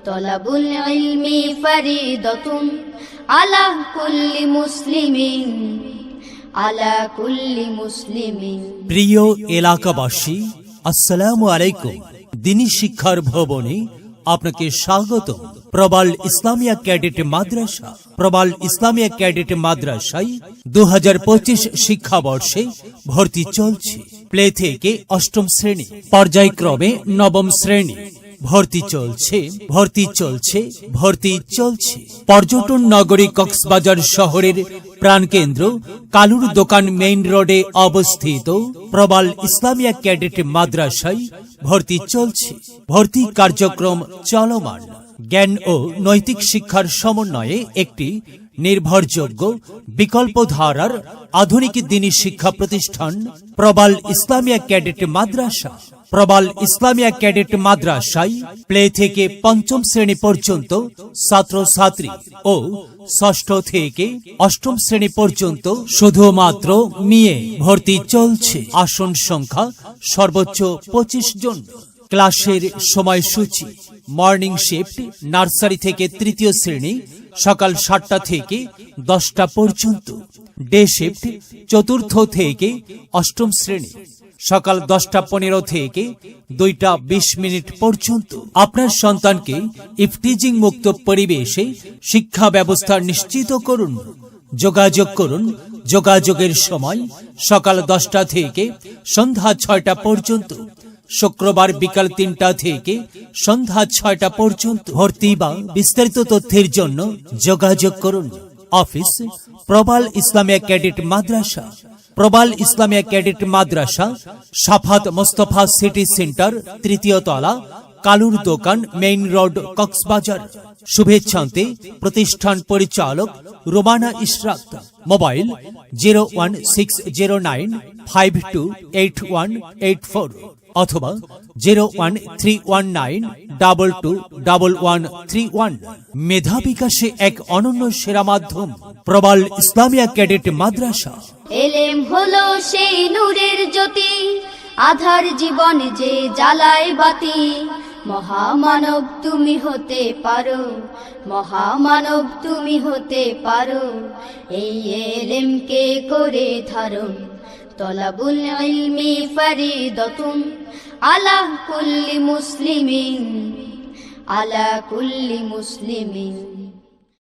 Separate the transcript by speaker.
Speaker 1: তলাবুল ইলমি ফরিদাতুন আলা কুল্লি মুসলিমিন, আলা কুল্লি মুসলিমিন।
Speaker 2: প্রিয় এলাকাবাসী, আসসালামু আলাইকুম। দিনী শিক্ষার ভবনে আপনাকে স্বাগত। প্রবাল ইসলামিয়া ক্যাডেট মাদ্রাসা, প্রবাল ইসলামিয়া ক্যাডেট মাদ্রাসায় 2025 শিক্ষাবর্ষে ভর্তি চলছে। প্লে থেকে অষ্টম শ্রেণী, পর্যায়ক্রমে নবম শ্রেণী। ভর্তি চলছে। পর্যটন নগরী কক্সবাজার শহরের প্রাণকেন্দ্র কালুর দোকান মেইন রোডে অবস্থিত প্রবাল ইসলামিয়া ক্যাডেট মাদ্রাসায় ভর্তি চলছে। ভর্তি কার্যক্রম চলমান। জ্ঞান ও নৈতিক শিক্ষার সমন্বয়ে একটি নির্ভরযোগ্য বিকল্প ধারার আধুনিক দ্বীনি শিক্ষা প্রতিষ্ঠান প্রবাল ইসলামিয়া ক্যাডেট মাদ্রাসা। প্রবাল ইসলামিয়া ক্যাডেট মাদ্রাসায় প্লে থেকে পঞ্চম শ্রেণী পর্যন্ত ছাত্রছাত্রী ও ষষ্ঠ থেকে অষ্টম শ্রেণী পর্যন্ত শুধুমাত্র মেয়ে ভর্তি চলছে। আসন সংখ্যা সর্বোচ্চ 25 জন। ক্লাসের সময়সূচি: মর্নিং শিফট নার্সারি থেকে তৃতীয় শ্রেণী সকাল 7টা থেকে 10টা পর্যন্ত। ডে শিফট চতুর্থ থেকে অষ্টম শ্রেণী সকাল 10টা 15 থেকে 2টা 20 পর্যন্ত। আপনার সন্তানকে ইফটিজিং মুক্ত পরিবেশে শিক্ষা ব্যবস্থা নিশ্চিত করুন। যোগাযোগ করুন। যোগাযোগের সময় সকাল 10টা থেকে সন্ধ্যা 6টা পর্যন্ত, শুক্রবার বিকাল 3টা থেকে সন্ধ্যা 6টা পর্যন্ত। ভর্তি বা বিস্তারিত তথ্যের জন্য যোগাযোগ করুন। অফিস প্রবাল ইসলামিয়া ক্যাডেট মাদ্রাসা, প্রবাল ইসলামিয়া ক্যাডেট মাদ্রাসা, সাফাত মোস্তফা সিটি সেন্টার, 3য় তলা, কালুর দোকান মেইন রোড, কক্সবাজার। শুভেচ্ছান্তে প্রতিষ্ঠান পরিচালক রোমানা ইশরাক। মোবাইল 01609528184 অথবা 01319221131। মেধা বিকাশে এক অনন্য সেরা মাধ্যম প্রবাল ইসলামিয়া ক্যাডেট মাদ্রাসা।
Speaker 1: এলেম হলো সেই নূরের জ্যোতি, আধার জীবন যে জ্বালায় বাতি। মহামানব তুমি হতে পারো, মহামানব তুমি হতে পারো। এই এলেমকে করে ধারণ, তলাবুল ইলমি ফরিদাতুন আলা কুল্লি মুসলিমিন, আলা কুল্লি মুসলিমিন।